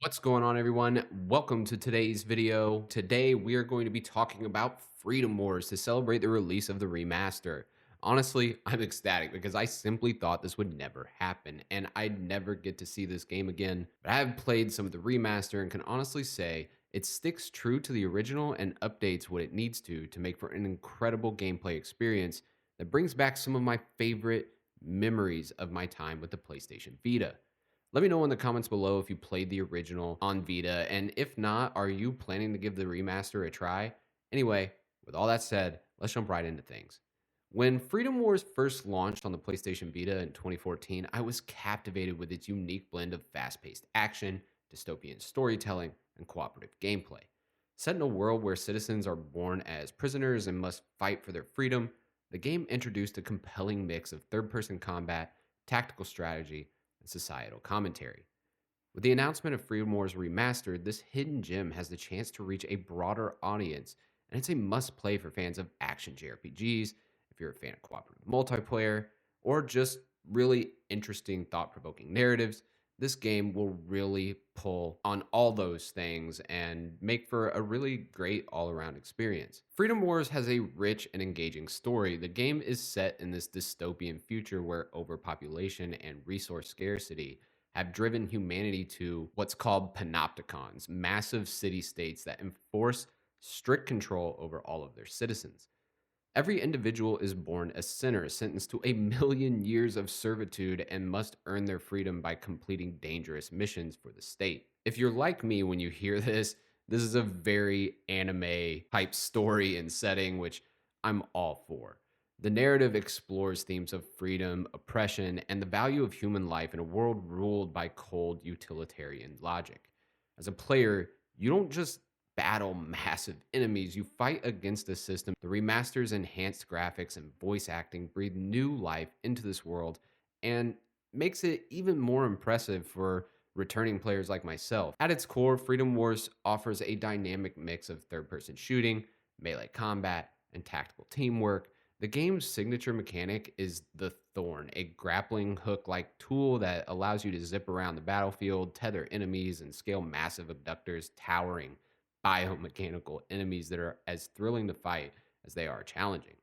What's going on, everyone? Welcome to today's video. Today, we are going to be talking about Freedom Wars to celebrate the release of the remaster. Honestly, I'm ecstatic because I simply thought this would never happen and I'd never get to see this game again. But I have played some of the remaster and can honestly say it sticks true to the original and updates what it needs to make for an incredible gameplay experience that brings back some of my favorite memories of my time with the PlayStation Vita. Let me know in the comments below if you played the original on Vita, and if not, are you planning to give the remaster a try? Anyway, with all that said, let's jump right into things. When Freedom Wars first launched on the PlayStation Vita in 2014, I was captivated with its unique blend of fast paced action, dystopian storytelling, and cooperative gameplay. Set in a world where citizens are born as prisoners and must fight for their freedom, the game introduced a compelling mix of third person combat, tactical strategy, and societal commentary. With the announcement of Freedom Wars Remastered, this hidden gem has the chance to reach a broader audience, and it's a must play for fans of action JRPGs, if you're a fan of cooperative multiplayer, or just really interesting, thought provoking narratives. This game will really pull on all those things and make for a really great all around experience. Freedom Wars has a rich and engaging story. The game is set in this dystopian future where overpopulation and resource scarcity have driven humanity to what's called panopticons, massive city states that enforce strict control over all of their citizens. Every individual is born a sinner, sentenced to a million years of servitude, and must earn their freedom by completing dangerous missions for the state. If you're like me when you hear this is a very anime type story and setting, which I'm all for. The narrative explores themes of freedom, oppression, and the value of human life in a world ruled by cold utilitarian logic. As a player, you don't just battle massive enemies, you fight against the system. The remaster's enhanced graphics and voice acting breathe new life into this world and makes it even more impressive for returning players like myself. At its core, Freedom Wars offers a dynamic mix of third person shooting, melee combat, and tactical teamwork. The game's signature mechanic is the Thorn, a grappling hook like tool that allows you to zip around the battlefield, tether enemies, and scale massive abductors, towering biomechanical enemies that are as thrilling to fight as they are challenging.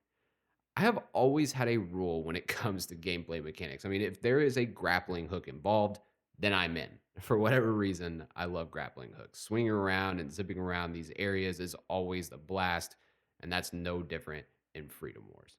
I have always had a rule when it comes to gameplay mechanics. I mean, if there is a grappling hook involved, then I'm in. For whatever reason, I love grappling hooks. Swinging around and zipping around these areas is always the blast, and that's no different in Freedom Wars.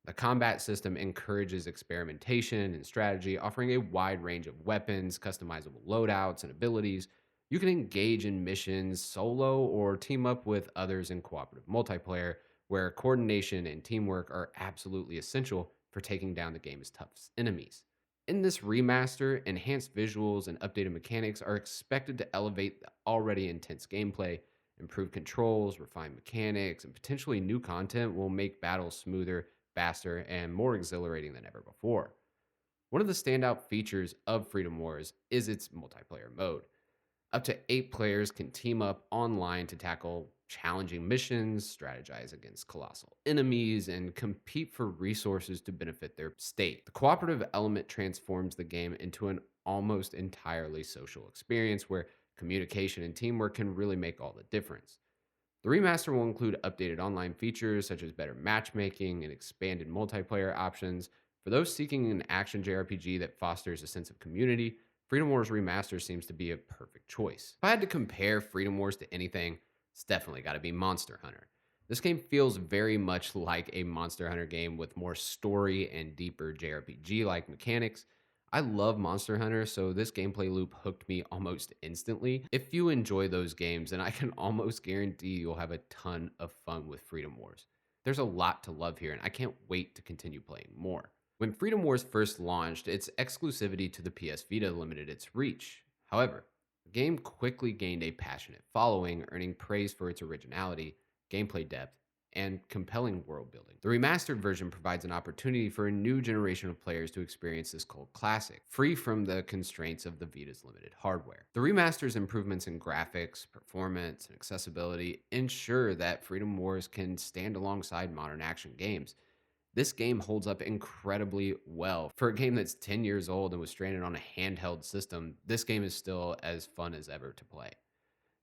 The combat system encourages experimentation and strategy, offering a wide range of weapons, customizable loadouts, and abilities. You can engage in missions solo or team up with others in cooperative multiplayer, where coordination and teamwork are absolutely essential for taking down the game's toughest enemies. In this remaster, enhanced visuals and updated mechanics are expected to elevate the already intense gameplay. Improved controls, refined mechanics, and potentially new content will make battles smoother, faster, and more exhilarating than ever before. One of the standout features of Freedom Wars is its multiplayer mode. Up to 8 players can team up online to tackle challenging missions, strategize against colossal enemies, and compete for resources to benefit their state. The cooperative element transforms the game into an almost entirely social experience where communication and teamwork can really make all the difference. The remaster will include updated online features such as better matchmaking and expanded multiplayer options. For those seeking an action JRPG that fosters a sense of community, Freedom Wars Remaster seems to be a perfect choice. If I had to compare Freedom Wars to anything, it's definitely got to be Monster Hunter. This game feels very much like a Monster Hunter game with more story and deeper JRPG like mechanics. I love Monster Hunter, so this gameplay loop hooked me almost instantly. If you enjoy those games, then I can almost guarantee you'll have a ton of fun with Freedom Wars. There's a lot to love here, and I can't wait to continue playing more. When Freedom Wars first launched, its exclusivity to the PS Vita limited its reach. However, the game quickly gained a passionate following, earning praise for its originality, gameplay depth, and compelling world building. The remastered version provides an opportunity for a new generation of players to experience this cult classic, free from the constraints of the Vita's limited hardware. The remaster's improvements in graphics, performance, and accessibility ensure that Freedom Wars can stand alongside modern action games. This game holds up incredibly well. For a game that's 10 years old and was stranded on a handheld system, this game is still as fun as ever to play.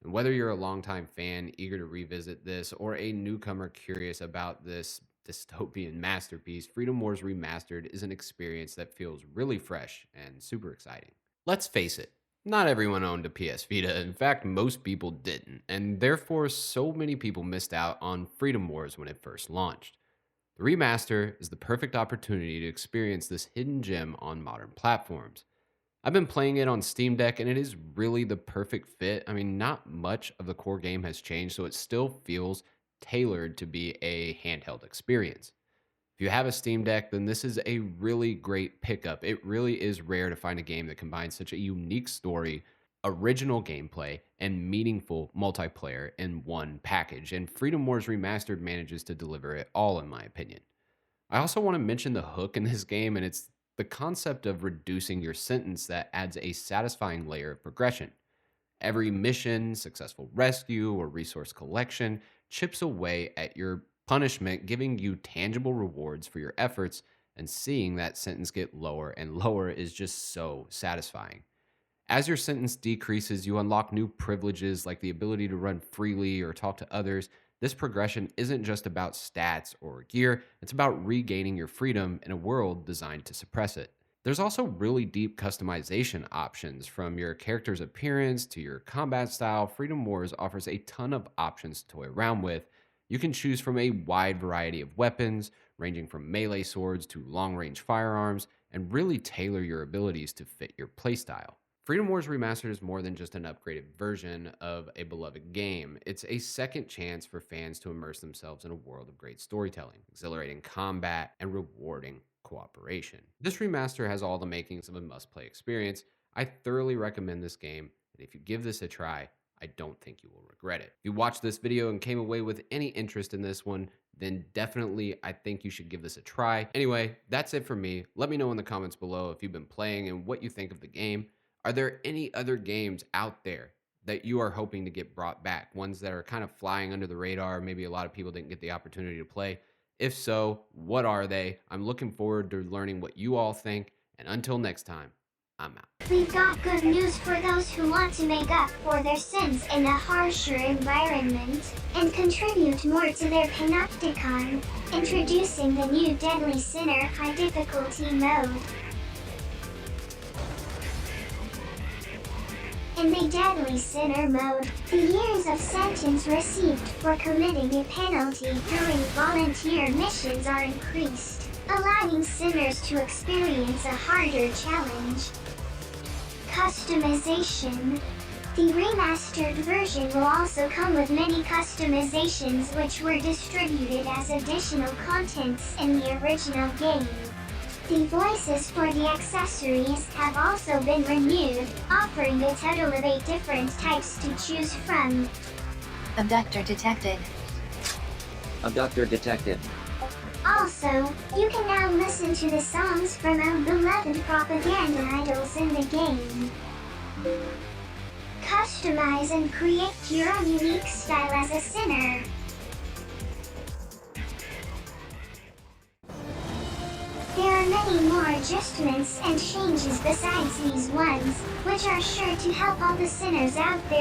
And whether you're a longtime fan eager to revisit this or a newcomer curious about this dystopian masterpiece, Freedom Wars Remastered is an experience that feels really fresh and super exciting. Let's face it, not everyone owned a PS Vita. In fact, most people didn't, and therefore so many people missed out on Freedom Wars when it first launched. The remaster is the perfect opportunity to experience this hidden gem on modern platforms. I've been playing it on Steam Deck and it is really the perfect fit. I mean, not much of the core game has changed, so it still feels tailored to be a handheld experience. If you have a Steam Deck, then this is a really great pickup. It really is rare to find a game that combines such a unique story, original gameplay, and meaningful multiplayer in one package. And Freedom Wars Remastered manages to deliver it all, in my opinion. I also want to mention the hook in this game, and it's the concept of reducing your sentence that adds a satisfying layer of progression. Every mission, successful rescue, or resource collection chips away at your punishment, giving you tangible rewards for your efforts, and seeing that sentence get lower and lower is just so satisfying. As your sentence decreases, you unlock new privileges like the ability to run freely or talk to others. This progression isn't just about stats or gear, it's about regaining your freedom in a world designed to suppress it. There's also really deep customization options from your character's appearance to your combat style. Freedom Wars offers a ton of options to toy around with. You can choose from a wide variety of weapons, ranging from melee swords to long range firearms, and really tailor your abilities to fit your playstyle. Freedom Wars Remastered is more than just an upgraded version of a beloved game. It's a second chance for fans to immerse themselves in a world of great storytelling, exhilarating combat, and rewarding cooperation. This remaster has all the makings of a must-play experience. I thoroughly recommend this game, and if you give this a try, I don't think you will regret it. If you watched this video and came away with any interest in this one, then definitely I think you should give this a try. Anyway, that's it for me. Let me know in the comments below if you've been playing and what you think of the game. Are there any other games out there that you are hoping to get brought back? Ones that are kind of flying under the radar, maybe a lot of people didn't get the opportunity to play. If so, what are they? I'm looking forward to learning what you all think. And until next time, I'm out. We've got good news for those who want to make up for their sins in a harsher environment and contribute more to their panopticon. Introducing the new Deadly Sinner High Difficulty mode. In the Deadly Sinner mode, the years of sentence received for committing a penalty during volunteer missions are increased, allowing sinners to experience a harder challenge. Customization. The remastered version will also come with many customizations which were distributed as additional contents in the original game. The voices for the accessories have also been renewed, offering a total of 8 different types to choose from. Abductor detected. Abductor detected. Also, you can now listen to the songs from our beloved propaganda idols in the game. Customize and create your own unique style as a sinner. There are many more adjustments and changes besides these ones, which are sure to help all the sinners out there.